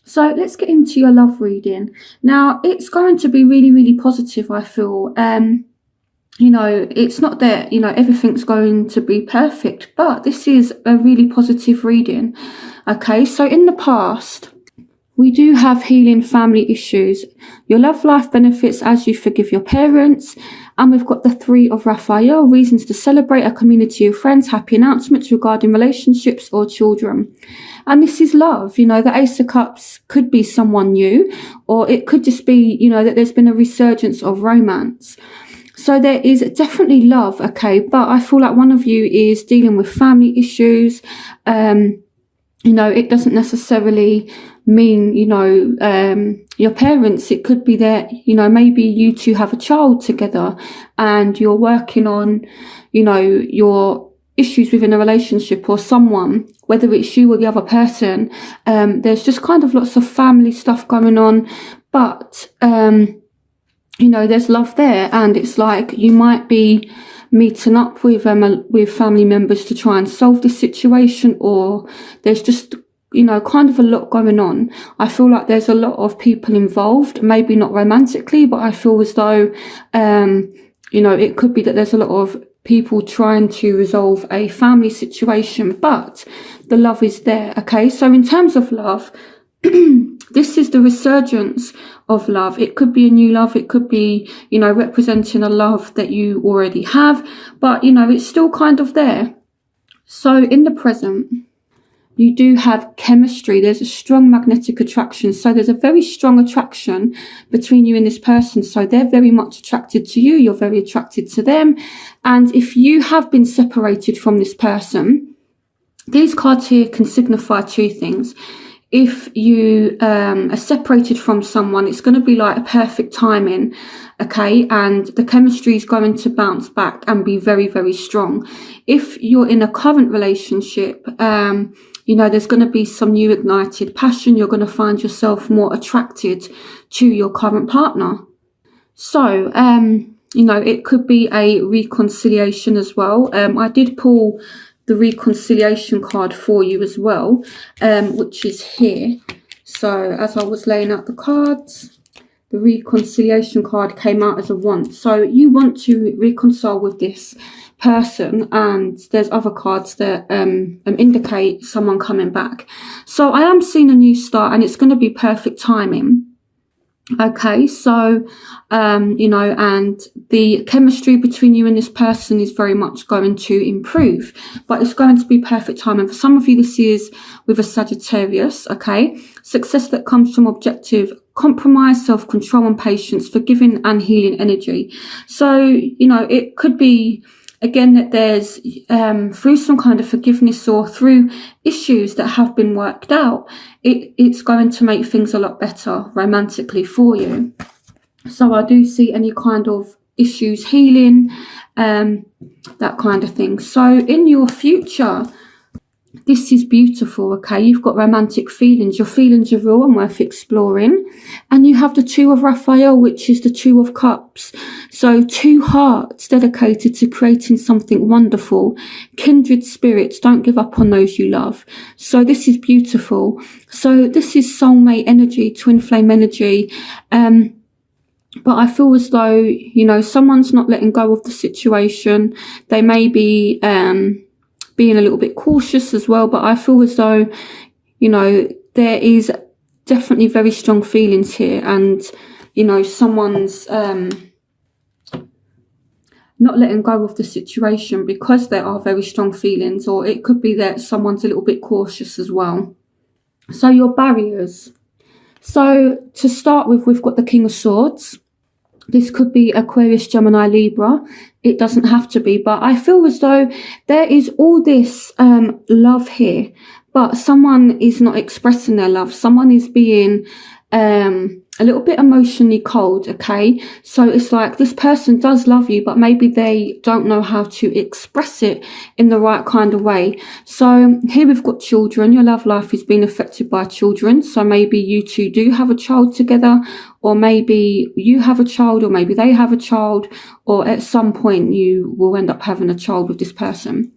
So let's get into your love reading. Now, it's going to be really, really positive, I feel. It's not that, everything's going to be perfect, but this is a really positive reading. Okay, so in the past, we do have healing family issues. Your love life benefits as you forgive your parents. And we've got the Three of Raphael, reasons to celebrate, a community of friends, happy announcements regarding relationships or children. And this is love. The Ace of Cups could be someone new, or it could just be, that there's been a resurgence of romance. So there is definitely love, okay? But I feel like one of you is dealing with family issues. It doesn't necessarily mean, your parents. It could be that, maybe you two have a child together and you're working on, your issues within a relationship or someone, whether it's you or the other person. There's just kind of lots of family stuff going on, but, there's love there, and it's like you might be meeting up with family members to try and solve this situation, or there's just kind of a lot going on. I feel like there's a lot of people involved, maybe not romantically, but I feel as though it could be that there's a lot of people trying to resolve a family situation, but the love is there. Okay, so in terms of love, this is the resurgence of love. It could be a new love. It could be, representing a love that you already have, but, it's still kind of there. So in the present, you do have chemistry. There's a strong magnetic attraction. So there's a very strong attraction between you and this person. So they're very much attracted to you. You're very attracted to them. And if you have been separated from this person, these cards here can signify two things. If you are separated from someone, it's going to be like a perfect timing, okay? And the chemistry is going to bounce back and be very, very strong. If you're in a current relationship, there's going to be some new ignited passion. You're going to find yourself more attracted to your current partner. So, it could be a reconciliation as well. I did pull the reconciliation card for you as well, which is here. So as I was laying out the cards, the reconciliation card came out as a want. So you want to reconcile with this person, and there's other cards that indicate someone coming back. So I am seeing a new start, and it's going to be perfect timing. Okay, so, and the chemistry between you and this person is very much going to improve, but it's going to be perfect timing. For some of you, this is with a Sagittarius, okay? Success that comes from objective compromise, self-control and patience, forgiving and healing energy. So, it could be, again, that there's through some kind of forgiveness or through issues that have been worked out, it's going to make things a lot better romantically for you. So I do see any kind of issues healing, that kind of thing. So in your future, this is beautiful, okay? You've got romantic feelings. Your feelings are real and worth exploring. And you have the Two of Raphael, which is the Two of Cups. So two hearts dedicated to creating something wonderful. Kindred spirits, don't give up on those you love. So this is beautiful. So this is soulmate energy, twin flame energy. But I feel as though, someone's not letting go of the situation. They may be being a little bit cautious as well, but I feel as though, there is definitely very strong feelings here, and, someone's not letting go of the situation because there are very strong feelings, or it could be that someone's a little bit cautious as well. So your barriers. So to start with, we've got the King of Swords. This could be Aquarius, Gemini, Libra. It doesn't have to be, but I feel as though there is all this love here, but someone is not expressing their love. Someone is being a little bit emotionally cold, okay? So it's like this person does love you, but maybe they don't know how to express it in the right kind of way. So here we've got children. Your love life is being affected by children. So maybe you two do have a child together, or maybe you have a child, or maybe they have a child, or at some point you will end up having a child with this person.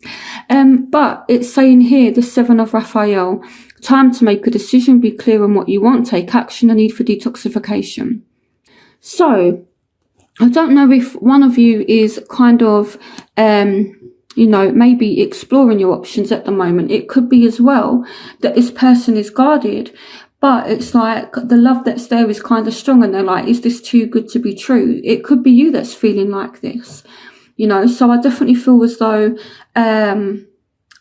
But it's saying here, the Seven of Raphael, Time to make a decision, be clear on what you want, take action, a need for detoxification. So I don't know if one of you is kind of, maybe exploring your options at the moment. It could be as well that this person is guarded, but it's like the love that's there is kind of strong and they're like, is this too good to be true? It could be you that's feeling like this, so I definitely feel as though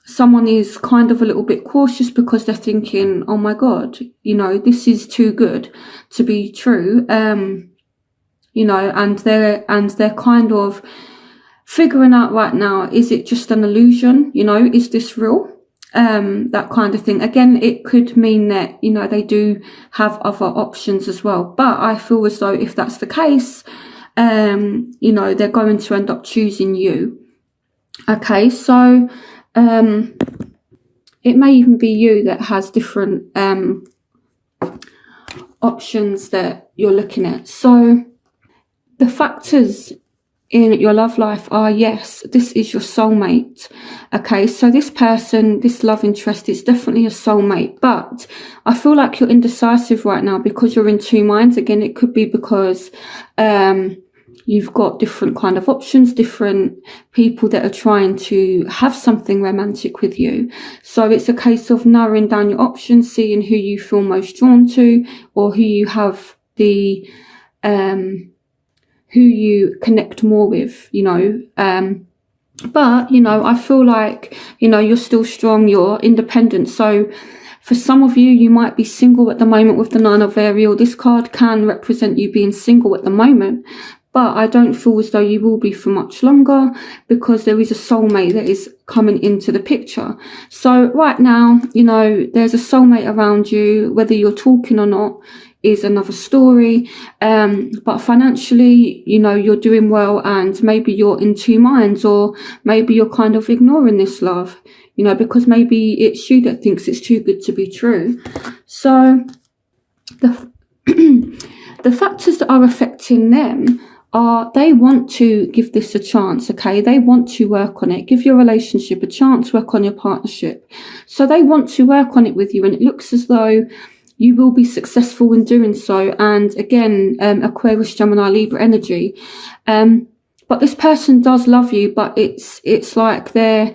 someone is kind of a little bit cautious because they're thinking, oh my God, this is too good to be true. And they're kind of figuring out right now, is it just an illusion? Is this real? That kind of thing. Again, it could mean that, they do have other options as well. But I feel as though if that's the case, they're going to end up choosing you. Okay, so it may even be you that has different options that you're looking at. So the factors in your love life are, yes, this is your soulmate. Okay, so this person, this love interest, is definitely a soulmate, but I feel like you're indecisive right now because you're in two minds. Again, it could be because you've got different kind of options, different people that are trying to have something romantic with you. So it's a case of narrowing down your options, seeing who you feel most drawn to, or who you have the who you connect more with, but, I feel like, you're still strong, you're independent. So for some of you, you might be single at the moment with the Nine of Ariel. This card can represent you being single at the moment, but I don't feel as though you will be for much longer because there is a soulmate that is coming into the picture. So right now, there's a soulmate around you, whether you're talking or not is another story. But financially, you're doing well, and maybe you're in two minds, or maybe you're kind of ignoring this love, because maybe it's you that thinks it's too good to be true. So the the factors that are affecting them are, they want to give this a chance, okay? They want to work on it. Give your relationship a chance, work on your partnership. So they want to work on it with you, and it looks as though you will be successful in doing so. And again, Aquarius, Gemini, Libra energy. But this person does love you, but it's like they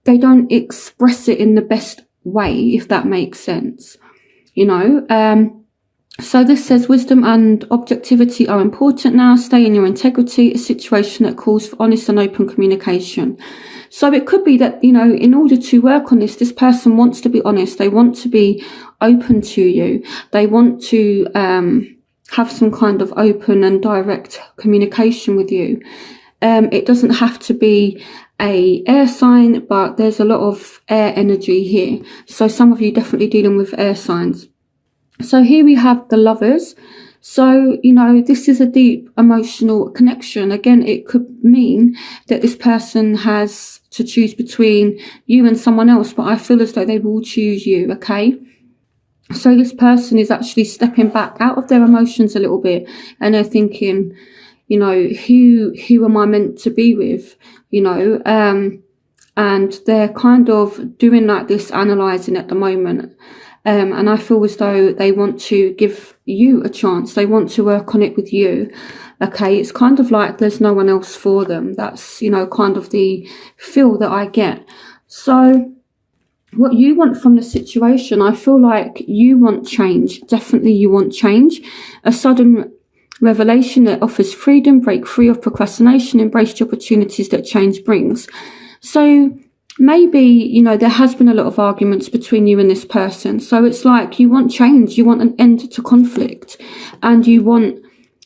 don't express it in the best way, if that makes sense. So this says wisdom and objectivity are important now. Stay in your integrity, a situation that calls for honest and open communication. So it could be that, in order to work on this person wants to be honest. They want to be open to you. They want to have some kind of open and direct communication with you. It doesn't have to be a air sign, but there's a lot of air energy here. So some of you definitely dealing with air signs. So here we have the Lovers. So, this is a deep emotional connection. Again, it could mean that this person has to choose between you and someone else, but I feel as though they will choose you, okay? So this person is actually stepping back out of their emotions a little bit, and they're thinking, who am I meant to be with? And they're kind of doing like this, analysing at the moment. And I feel as though they want to give you a chance. They want to work on it with you. Okay, it's kind of like there's no one else for them. That's, kind of the feel that I get. So what you want from the situation, I feel like you want change. Definitely you want change. A sudden revelation that offers freedom, break free of procrastination, embrace the opportunities that change brings. So maybe, there has been a lot of arguments between you and this person. So it's like you want change, you want an end to conflict, and you want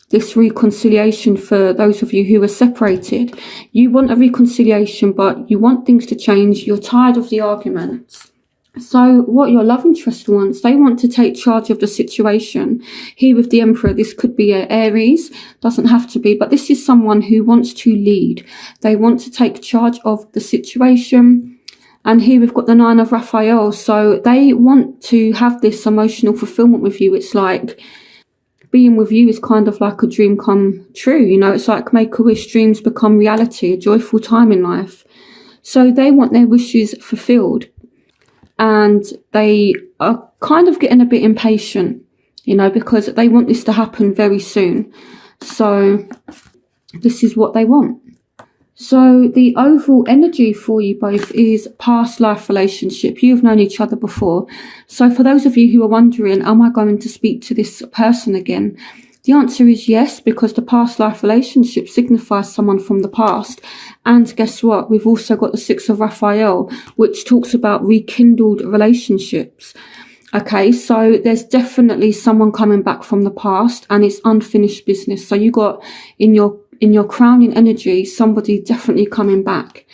this reconciliation for those of you who are separated. You want a reconciliation, but you want things to change. You're tired of the arguments. So what your love interest wants, they want to take charge of the situation. Here with the Emperor, this could be an Aries, doesn't have to be, but this is someone who wants to lead. They want to take charge of the situation. And here we've got the Nine of Raphael. So they want to have this emotional fulfillment with you. It's like being with you is kind of like a dream come true. It's like make a wish, dreams become reality, a joyful time in life. So they want their wishes fulfilled. and they are kind of getting a bit impatient, you know, because they want this to happen very soon. So this is what they want. So the overall energy for you both is past life relationship. You've known each other before. So for those of you who are wondering, am I going to speak to this person again? The answer is yes, because the past life relationship signifies someone from the past. And guess what? We've also got the Six of Raphael, which talks about rekindled relationships. Okay, so there's definitely someone coming back from the past, and it's unfinished business. So you got in your crowning energy, somebody definitely coming back.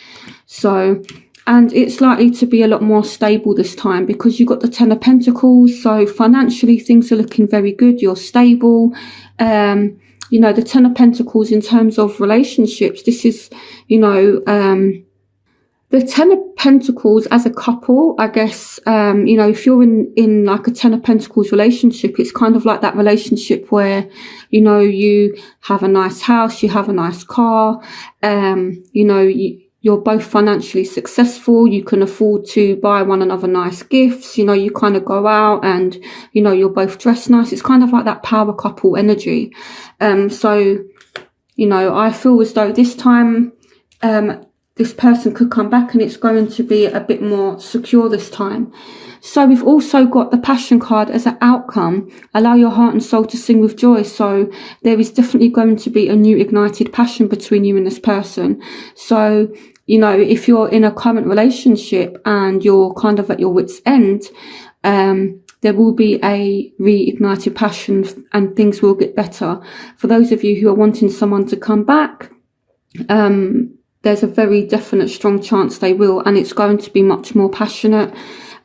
So, and it's likely to be a lot more stable this time, because you got the Ten of Pentacles. So financially, things are looking very good. You're stable. You know, the Ten of Pentacles in terms of relationships, this is, you know, the Ten of Pentacles as a couple, I guess, you know, if you're in like a Ten of Pentacles relationship, it's kind of like that relationship where, you know, you have a nice house, you have a nice car, you know, you're both financially successful, you can afford to buy one another nice gifts, you know, you kind of go out and, you know, you're both dressed nice. It's kind of like that power couple energy. So, you know, I feel as though this time, this person could come back and it's going to be a bit more secure this time. So we've also got the Passion card as an outcome. Allow your heart and soul to sing with joy. So there is definitely going to be a new ignited passion between you and this person. So, you know, if you're in a current relationship and you're kind of at your wit's end, there will be a reignited passion and things will get better. For those of you who are wanting someone to come back, there's a very definite strong chance they will, and it's going to be much more passionate.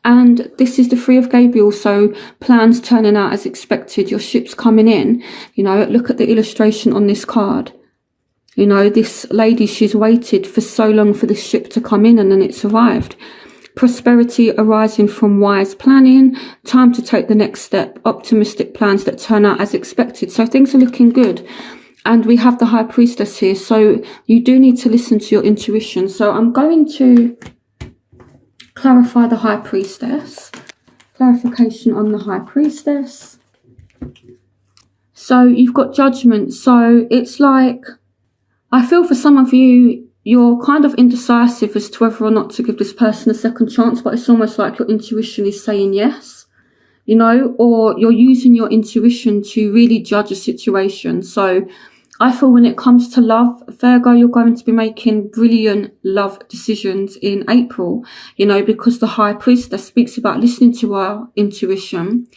And this is the Three of Gabriel, so plans turning out as expected, your ship's coming in. You know, look at the illustration on this card. You know, this lady, she's waited for so long for this ship to come in, and then it's arrived. Prosperity arising from wise planning, time to take the next step, optimistic plans that turn out as expected. So things are looking good. And we have the High Priestess here. So you do need to listen to your intuition. So I'm going to clarify the High Priestess. Clarification on the High Priestess. So you've got Judgment. So it's like, I feel for some of you, you're kind of indecisive as to whether or not to give this person a second chance. But it's almost like your intuition is saying yes. You know, or you're using your intuition to really judge a situation. So I feel when it comes to love, Virgo, you're going to be making brilliant love decisions in April, you know, because the High Priestess speaks about listening to our intuition.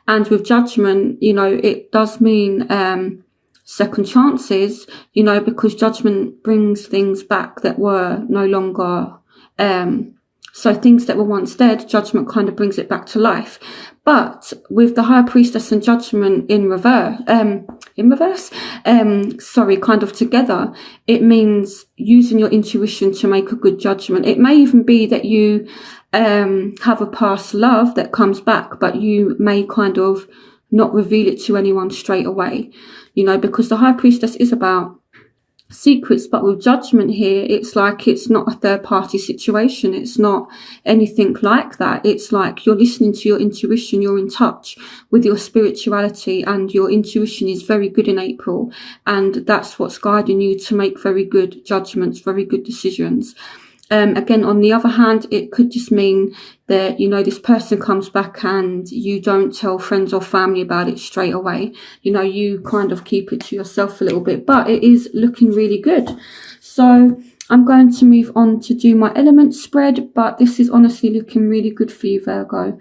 And with Judgment, you know, it does mean second chances, you know, because Judgment brings things back that were no longer, so things that were once dead, Judgment kind of brings it back to life. But with the High Priestess and Judgment in reverse, kind of together, it means using your intuition to make a good judgment. It may even be that you have a past love that comes back, but you may kind of not reveal it to anyone straight away, you know, because the High Priestess is about secrets. But with Judgment here, it's like it's not a third party situation. It's not anything like that. It's like you're listening to your intuition, you're in touch with your spirituality, and your intuition is very good in April, and that's what's guiding you to make very good judgments, very good decisions. Again, on the other hand, it could just mean that, you know, this person comes back and you don't tell friends or family about it straight away. You know, you kind of keep it to yourself a little bit, but it is looking really good. So I'm going to move on to do my element spread, but this is honestly looking really good for you, Virgo.